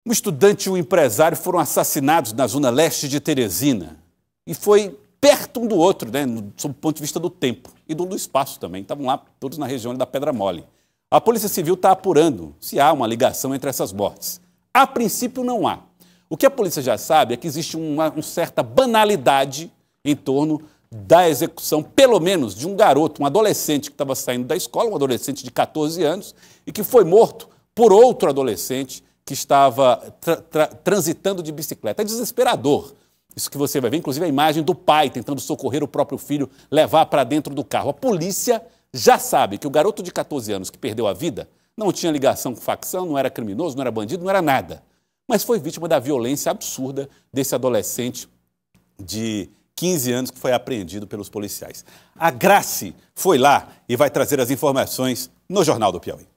Um estudante e um empresário foram assassinados na zona leste de Teresina. E foi perto um do outro, né, sob o ponto de vista do tempo e do espaço também. Estavam lá todos na região da Pedra Mole. A Polícia Civil está apurando se há uma ligação entre essas mortes. A princípio não há. O que a polícia já sabe é que existe uma certa banalidade em torno da execução, pelo menos, de um garoto, um adolescente que estava saindo da escola, um adolescente de 14 anos, e que foi morto por outro adolescente que estava transitando de bicicleta. É desesperador isso que você vai ver, inclusive a imagem do pai tentando socorrer o próprio filho, levar para dentro do carro. A polícia já sabe que o garoto de 14 anos que perdeu a vida não tinha ligação com facção, não era criminoso, não era bandido, não era nada. Mas foi vítima da violência absurda desse adolescente de 15 anos que foi apreendido pelos policiais. A Grace foi lá e vai trazer as informações no Jornal do Piauí.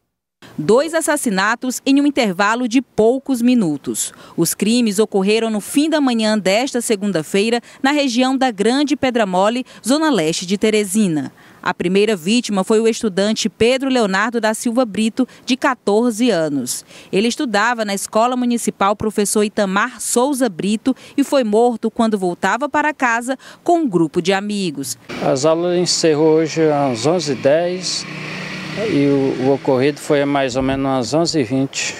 2 assassinatos em um intervalo de poucos minutos. Os crimes ocorreram no fim da manhã desta segunda-feira, na região da Grande Pedra Mole, zona leste de Teresina. A primeira vítima foi o estudante Pedro Leonardo da Silva Brito, de 14 anos. Ele estudava na Escola Municipal Professor Itamar Souza Brito e foi morto quando voltava para casa com um grupo de amigos. As aulas encerrou hoje às 11h10 e o ocorrido foi mais ou menos às 11h20.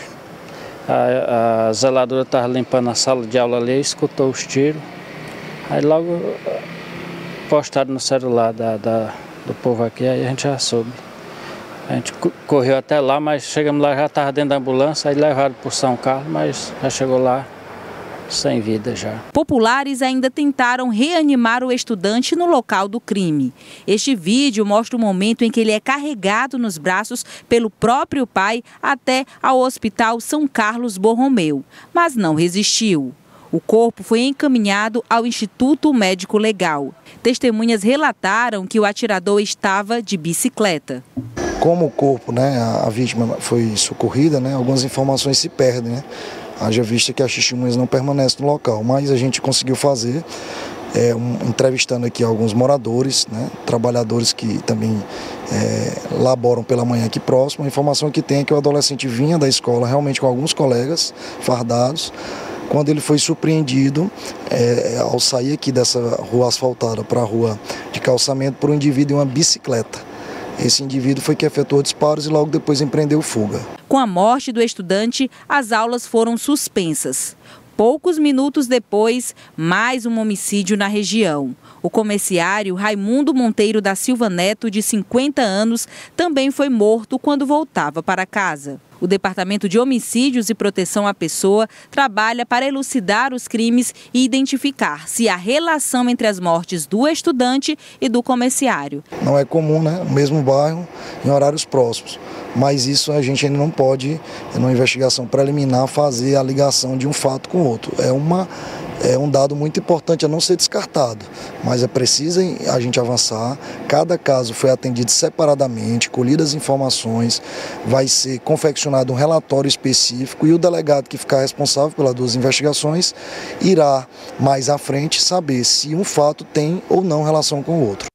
A zeladora estava limpando a sala de aula ali, escutou os tiros. Aí logo postaram no celular do povo aqui, aí a gente já soube. A gente correu até lá, mas chegamos lá, já estava dentro da ambulância, aí levaram para o São Carlos, mas já chegou lá sem vida já. Populares ainda tentaram reanimar o estudante no local do crime. Este vídeo mostra o momento em que ele é carregado nos braços pelo próprio pai até ao Hospital São Carlos Borromeu, mas não resistiu. O corpo foi encaminhado ao Instituto Médico Legal. Testemunhas relataram que o atirador estava de bicicleta. Como o corpo, a vítima foi socorrida, algumas informações se perdem, Haja vista que as testemunhas não permanecem no local, mas a gente conseguiu fazer, entrevistando aqui alguns moradores, trabalhadores que também laboram pela manhã aqui próximo. A informação que tem é que o adolescente vinha da escola realmente com alguns colegas fardados, quando ele foi surpreendido ao sair aqui dessa rua asfaltada para a rua de calçamento por um indivíduo em uma bicicleta. Esse indivíduo foi que efetuou disparos e logo depois empreendeu fuga. Com a morte do estudante, as aulas foram suspensas. Poucos minutos depois, mais um homicídio na região. O comerciário Raimundo Monteiro da Silva Neto, de 50 anos, também foi morto quando voltava para casa. O Departamento de Homicídios e Proteção à Pessoa trabalha para elucidar os crimes e identificar se há relação entre as mortes do estudante e do comerciário. Não é comum, no mesmo bairro, em horários próximos. Mas isso a gente ainda não pode, numa investigação preliminar, fazer a ligação de um fato com o outro. É um dado muito importante a não ser descartado, mas é preciso a gente avançar. Cada caso foi atendido separadamente, colhidas informações, vai ser confeccionado um relatório específico e o delegado que ficar responsável pelas 2 investigações irá, mais à frente, saber se um fato tem ou não relação com o outro.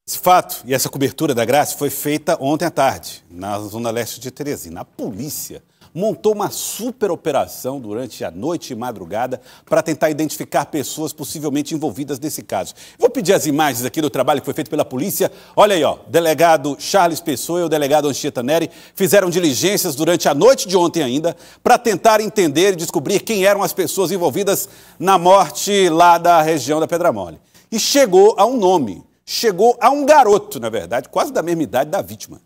Esse fato e essa cobertura da Grace foi feita ontem à tarde, na zona leste de Teresina. A polícia montou uma super operação durante a noite e madrugada para tentar identificar pessoas possivelmente envolvidas nesse caso. Vou pedir as imagens aqui do trabalho que foi feito pela polícia. Olha aí, o delegado Charles Pessoa e o delegado Anchieta Neri fizeram diligências durante a noite de ontem ainda para tentar entender e descobrir quem eram as pessoas envolvidas na morte lá da região da Pedra Mole. E chegou a um nome. Chegou a um garoto, na verdade, quase da mesma idade da vítima.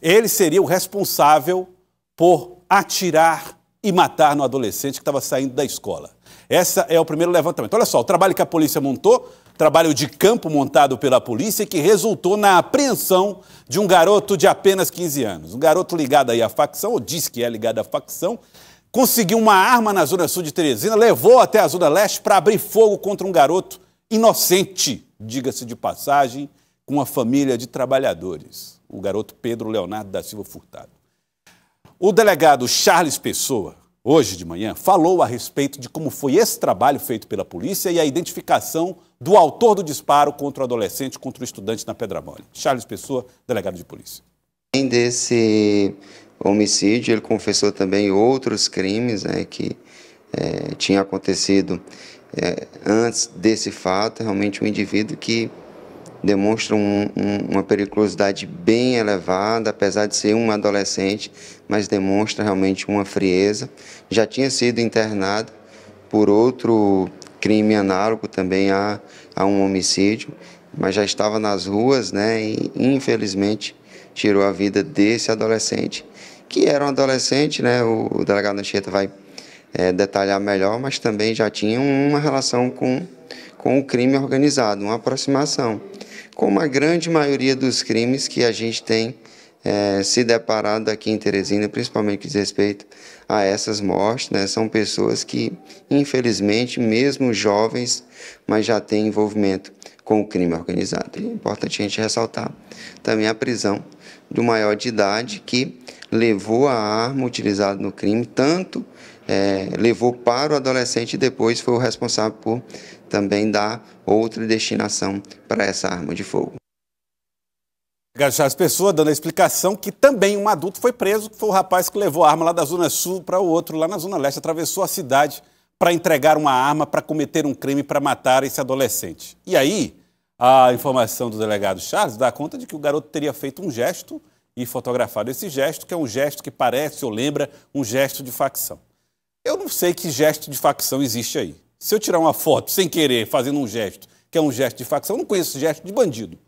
Ele seria o responsável por atirar e matar no adolescente que estava saindo da escola. Esse é o primeiro levantamento. Olha só, o trabalho que a polícia montou, trabalho de campo montado pela polícia, que resultou na apreensão de um garoto de apenas 15 anos. Um garoto ligado aí à facção, ou diz que é ligado à facção, conseguiu uma arma na zona sul de Teresina, levou até a zona leste para abrir fogo contra um garoto inocente, diga-se de passagem, com uma família de trabalhadores. O garoto Pedro Leonardo da Silva Furtado. O delegado Charles Pessoa, hoje de manhã, falou a respeito de como foi esse trabalho feito pela polícia e a identificação do autor do disparo contra o adolescente, contra o estudante na Pedra Mole. Charles Pessoa, delegado de polícia. Além homicídio. Ele confessou também outros crimes, né, que tinha acontecido antes desse fato. Realmente um indivíduo que demonstra uma periculosidade bem elevada, apesar de ser um adolescente, mas demonstra realmente uma frieza. Já tinha sido internado por outro crime análogo também a um homicídio, mas já estava nas ruas, né, e infelizmente tirou a vida desse adolescente, que era um adolescente, né, o delegado Anchieta vai detalhar melhor, mas também já tinha uma relação com o crime organizado, uma aproximação, como a grande maioria dos crimes que a gente tem se deparado aqui em Teresina, principalmente que diz respeito a essas mortes, né? São pessoas que, infelizmente, mesmo jovens, mas já têm envolvimento com o crime organizado. É importante a gente ressaltar também a prisão do maior de idade que levou a arma utilizada no crime, tanto levou para o adolescente e depois foi o responsável por também dar outra destinação para essa arma de fogo. Charles Pessoa dando a explicação que também um adulto foi preso, que foi o rapaz que levou a arma lá da Zona Sul para o outro lá na Zona Leste, atravessou a cidade para entregar uma arma, para cometer um crime, para matar esse adolescente. E aí, a informação do delegado Charles dá conta de que o garoto teria feito um gesto e fotografado esse gesto, que é um gesto que parece ou lembra um gesto de facção. Eu não sei que gesto de facção existe aí. Se eu tirar uma foto sem querer, fazendo um gesto, que é um gesto de facção, eu não conheço esse gesto de bandido.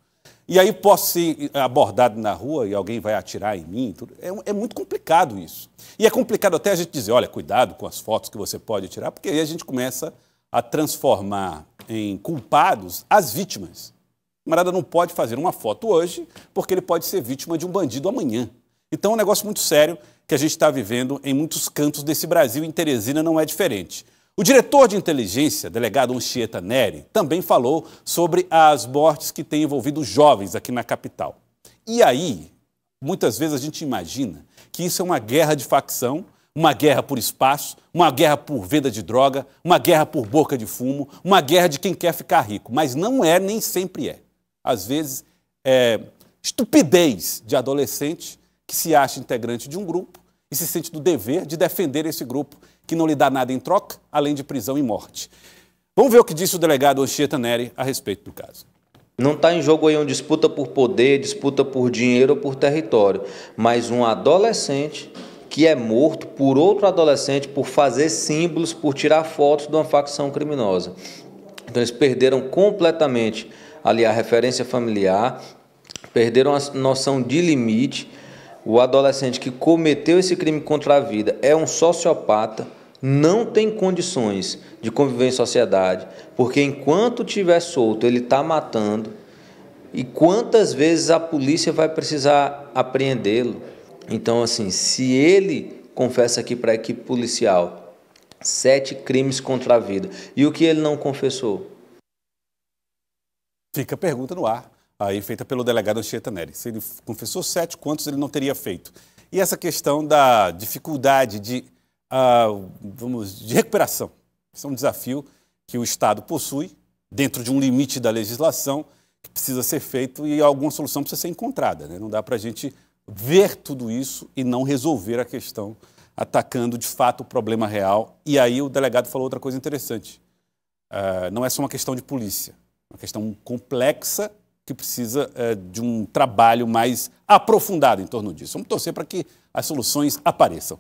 E aí posso ser abordado na rua e alguém vai atirar em mim. Tudo. É muito complicado isso. E é complicado até a gente dizer, olha, cuidado com as fotos que você pode tirar, porque aí a gente começa a transformar em culpados as vítimas. O camarada não pode fazer uma foto hoje, porque ele pode ser vítima de um bandido amanhã. Então é um negócio muito sério que a gente está vivendo em muitos cantos desse Brasil, e em Teresina não é diferente. O diretor de inteligência, delegado Anchieta Neri, também falou sobre as mortes que têm envolvido jovens aqui na capital. E aí, muitas vezes a gente imagina que isso é uma guerra de facção, uma guerra por espaço, uma guerra por venda de droga, uma guerra por boca de fumo, uma guerra de quem quer ficar rico. Mas não é, nem sempre é. Às vezes é estupidez de adolescente que se acha integrante de um grupo e se sente do dever de defender esse grupo que não lhe dá nada em troca, além de prisão e morte. Vamos ver o que disse o delegado Anchieta Neri a respeito do caso. Não está em jogo aí uma disputa por poder, disputa por dinheiro ou por território, mas um adolescente que é morto por outro adolescente por fazer símbolos, por tirar fotos de uma facção criminosa. Então eles perderam completamente ali a referência familiar, perderam a noção de limite. O adolescente que cometeu esse crime contra a vida é um sociopata, não tem condições de conviver em sociedade, porque enquanto estiver solto, ele está matando. E quantas vezes a polícia vai precisar apreendê-lo? Então, assim, se ele confessa aqui para a equipe policial 7 crimes contra a vida, e o que ele não confessou? Fica a pergunta no ar, aí feita pelo delegado Anchieta Neri. Se ele confessou 7, quantos ele não teria feito? E essa questão da dificuldade de recuperação. Isso é um desafio que o Estado possui, dentro de um limite da legislação, que precisa ser feito e alguma solução precisa ser encontrada, né? Não dá para a gente ver tudo isso e não resolver a questão, atacando de fato o problema real. E aí o delegado falou outra coisa interessante. Não é só uma questão de polícia, é uma questão complexa que precisa de um trabalho mais aprofundado em torno disso. Vamos torcer para que as soluções apareçam.